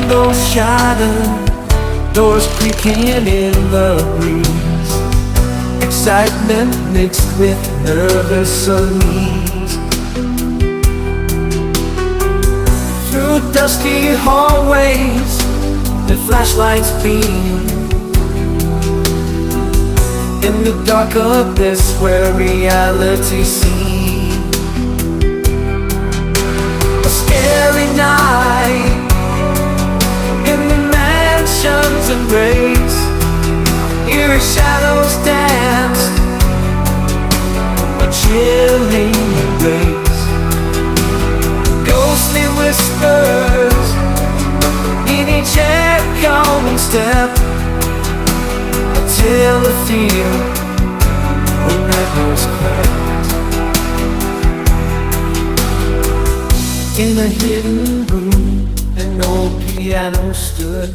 windows shattered, doors creaking in the breeze. Excitement mixed with nervous unease. Through dusty hallways, the flashlights beam. In the dark abyss where reality seems. A scary night in the mansion's embrace. Eerie shadows dance, a chilling embrace. Ghostly whispers in each echoing step. A tale of fear when echoes crept. In a hidden room, an old piano stood.